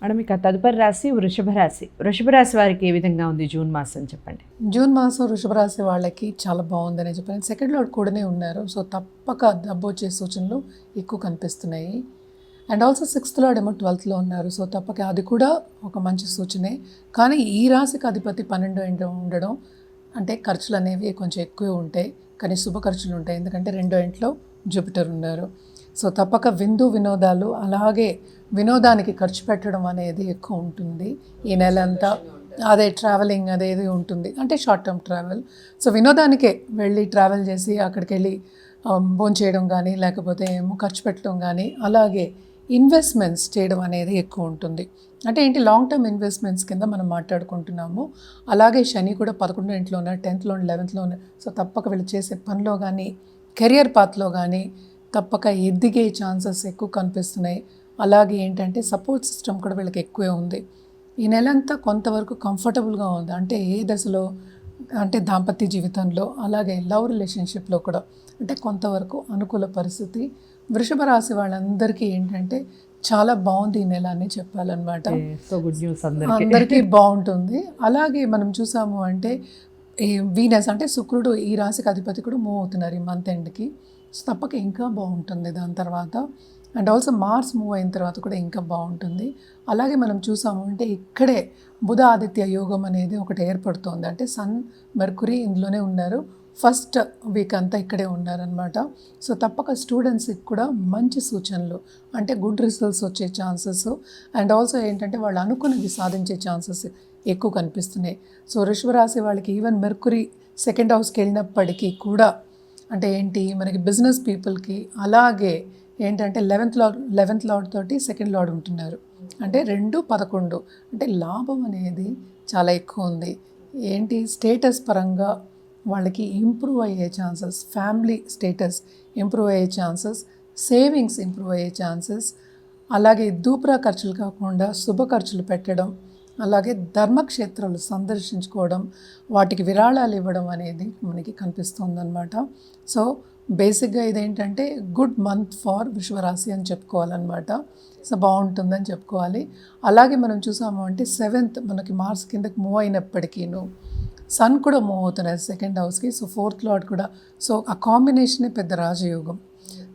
Madam ఇక తదుపరి రాశి వృషభ రాశి. వృషభ రాశి వారికి ఏ విధంగా ఉంది జూన్ మాసం చెప్పండి. జూన్ మాసం వృషభ రాశి వాళ్ళకి చాలా బాగుందని చెప్పాను. సెకండ్ లార్డ్ కూడానే ఉన్నారు. సో తప్పక డబ్బు వచ్చే సూచనలు ఎక్కువ కనిపిస్తున్నాయి. అండ్ ఆల్సో సిక్స్త్ లార్డ్ ఏమో 12th ఉన్నారు. సో తప్పక అది కూడా ఒక మంచి సూచనే. కానీ ఈ రాశికి అధిపతి 12 ఉండడం అంటే ఖర్చులు అనేవి కొంచెం ఎక్కువే ఉంటాయి, కానీ శుభ ఖర్చులు ఉంటాయి. ఎందుకంటే 2వ ఇంట్లో జూపిటర్ ఉన్నారు. సో తప్పక వినోదాలు, అలాగే వినోదానికి ఖర్చు పెట్టడం అనేది ఎక్కువ ఉంటుంది ఈ నెల అంతా. అదే ట్రావెలింగ్ అదేది ఉంటుంది, అంటే షార్ట్ టర్మ్ ట్రావెల్. సో వినోదానికే వెళ్ళి ట్రావెల్ చేసి అక్కడికి వెళ్ళి భోంచేయడం కానీ, లేకపోతే ఏమో ఖర్చు పెట్టడం కానీ, అలాగే ఇన్వెస్ట్మెంట్స్ చేయడం అనేది ఎక్కువ ఉంటుంది. అంటే ఏంటి, లాంగ్ టర్మ్ ఇన్వెస్ట్మెంట్స్ కింద మనం మాట్లాడుకుంటున్నాము. అలాగే శని కూడా 11వ ఇంట్లో ఉన్నారు, 10th లో 11th లో ఉన్నారు. సో తప్పక వీళ్ళు చేసే పనిలో కానీ, కెరియర్ పాత్లో కానీ తప్పక ఎదిగే ఛాన్సెస్ ఎక్కువ కనిపిస్తున్నాయి. అలాగే ఏంటంటే సపోర్ట్ సిస్టమ్ కూడా వీళ్ళకి ఎక్కువే ఉంది. ఈ నెలంతా కొంతవరకు కంఫర్టబుల్గా ఉంది. అంటే ఏ దశలో అంటే దాంపత్య జీవితంలో, అలాగే లవ్ రిలేషన్షిప్లో కూడా అంటే కొంతవరకు అనుకూల పరిస్థితి. వృషభ రాశి వాళ్ళందరికీ ఏంటంటే చాలా బాగుంది ఈ నెల అని చెప్పాలన్నమాట. సో గుడ్ న్యూస్ అందరికీ బాగుంటుంది. అలాగే మనం చూసాము అంటే ఈ వీనస్ అంటే శుక్రుడు ఈ రాశికి అధిపతి కూడా మూవ్ అవుతున్నారు ఈ మంత్ ఎండ్కి. సో తప్పక ఇంకా బాగుంటుంది దాని తర్వాత. అండ్ ఆల్సో మార్స్ మూవ్ అయిన తర్వాత కూడా ఇంకా బాగుంటుంది. అలాగే మనం చూసాము అంటే ఇక్కడే బుధ ఆదిత్య యోగం అనేది ఒకటి ఏర్పడుతుంది. అంటే సన్ మెర్కురీ ఇందులోనే ఉన్నారు. ఫస్ట్ వీక్ అంతా ఇక్కడే ఉన్నారనమాట. సో తప్పక స్టూడెంట్స్కి కూడా మంచి సూచనలు, అంటే గుడ్ రిజల్ట్స్ వచ్చే ఛాన్సెస్, అండ్ ఆల్సో ఏంటంటే వాళ్ళు అనుకున్నది సాధించే ఛాన్సెస్ ఎక్కువ కనిపిస్తున్నాయి. సో వృషభ రాశి వాళ్ళకి ఈవెన్ మెర్కురీ సెకండ్ హౌస్కి వెళ్ళినప్పటికీ కూడా అంటే ఏంటి, మనకి బిజినెస్ పీపుల్కి, అలాగే ఏంటంటే 11th లార్డ్ తోటి సెకండ్ లార్డ్ ఉంటున్నారు. అంటే 2, 11 అంటే లాభం అనేది చాలా ఎక్కువ ఉంది. ఏంటి, స్టేటస్ పరంగా వాళ్ళకి ఇంప్రూవ్ అయ్యే ఛాన్సెస్, ఫ్యామిలీ స్టేటస్ ఇంప్రూవ్ అయ్యే ఛాన్సెస్, సేవింగ్స్ ఇంప్రూవ్ అయ్యే ఛాన్సెస్, అలాగే దూపరా ఖర్చులు కాకుండా శుభ ఖర్చులు పెట్టడం, అలాగే ధర్మక్షేత్రాలు సందర్శించుకోవడం, వాటికి విరాళాలు ఇవ్వడం అనేది మనకి కనిపిస్తుందన్నమాట. సో బేసిక్గా ఇదేంటంటే గుడ్ మంత్ ఫార్ వృషభరాశి అని చెప్పుకోవాలన్నమాట. సో బాగుంటుందని చెప్పుకోవాలి. అలాగే మనం చూసాము అంటే 7th మనకి మార్స్ కిందకి మూవ్ అయినప్పటికీను సన్ కూడా మూవ్ అవుతున్నారు సెకండ్ హౌస్కి. సో 4th లార్డ్ కూడా. సో ఆ కాంబినేషనే పెద్ద రాజయోగం.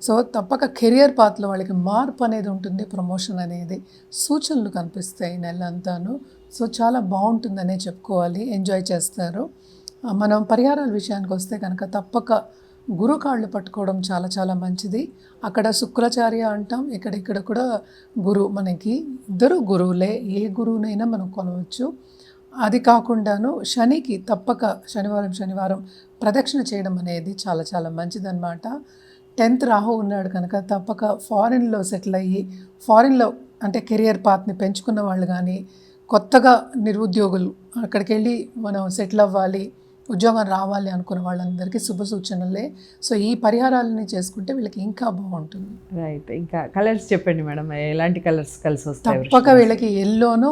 సో తప్పక కెరియర్ పాత్లో వాళ్ళకి మార్పు అనేది ఉంటుంది, ప్రమోషన్ అనేది సూచనలు కనిపిస్తాయి నెల అంతాను. సో చాలా బాగుంటుందనే చెప్పుకోవాలి, ఎంజాయ్ చేస్తారు. మనం పరిహారాల విషయానికి వస్తే కనుక తప్పక గురు కాళ్ళు పట్టుకోవడం చాలా చాలా మంచిది. అక్కడ శుక్రాచార్య అంటాం, ఇక్కడ కూడా గురు, మనకి ఇద్దరు గురువులే, ఏ గురువునైనా మనం కొనవచ్చు. అది కాకుండాను శనికి తప్పక శనివారం ప్రదక్షిణ చేయడం అనేది చాలా చాలా మంచిదన్నమాట. 10th రాహు ఉన్నాడు కనుక తప్పక ఫారిన్లో సెటిల్ అయ్యి, ఫారిన్లో అంటే కెరియర్ పాత్ని పెంచుకున్న వాళ్ళు కానీ, కొత్తగా నిరుద్యోగులు అక్కడికి వెళ్ళి మనం సెటిల్ అవ్వాలి, ఉద్యోగం రావాలి అనుకున్న వాళ్ళందరికీ శుభ సూచనలే. సో ఈ పరిహారాలని చేసుకుంటే వీళ్ళకి ఇంకా బాగుంటుంది. రైట్. ఇంకా కలర్స్ చెప్పండి మేడం, ఎలాంటి కలర్స్ కలిసి వస్తాయి? తప్పక వీళ్ళకి ఎల్లోను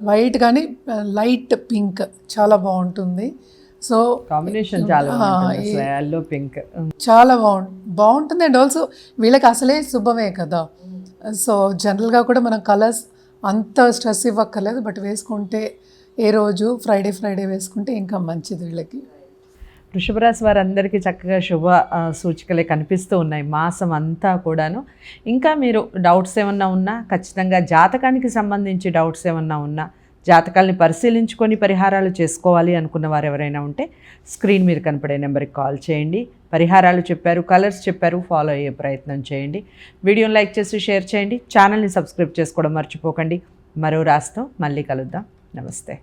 వైట్ కానీ లైట్ పింక్ చాలా బాగుంటుంది. సో కాంబినేషన్ చాలా ఎల్లో పింక్ చాలా బాగుంటుంది. అండ్ ఆల్సో వీళ్ళకి అసలే శుభమే కదా. సో జనరల్గా కూడా మనం కలర్స్ అంత స్ట్రెస్ ఇవ్వక్కర్లేదు, బట్ వేసుకుంటే ఏ రోజు ఫ్రైడే వేసుకుంటే ఇంకా మంచిది వీళ్ళకి. వృషభ రాశి వారందరికీ చక్కగా శుభ సూచికలే కనిపిస్తూ ఉన్నాయి మాసం అంతా కూడాను. ఇంకా మీరు డౌట్స్ ఏమన్నా ఉన్నా, ఖచ్చితంగా జాతకానికి సంబంధించి డౌట్స్ ఏమన్నా ఉన్నా, జాతకాలని పరిశీలించుకొని పరిహారాలు చేసుకోవాలి అనుకున్న వారు ఎవరైనా ఉంటే స్క్రీన్ మీద కనపడే నెంబర్కి కాల్ చేయండి. పరిహారాలు చెప్పారు, కలర్స్ చెప్పారు, ఫాలో అయ్యే ప్రయత్నం చేయండి. వీడియోని లైక్ చేసి షేర్ చేయండి. ఛానల్ని సబ్స్క్రైబ్ చేసుకోవడం మర్చిపోకండి. మరో రాశితో మళ్ళీ కలుద్దాం. నమస్తే.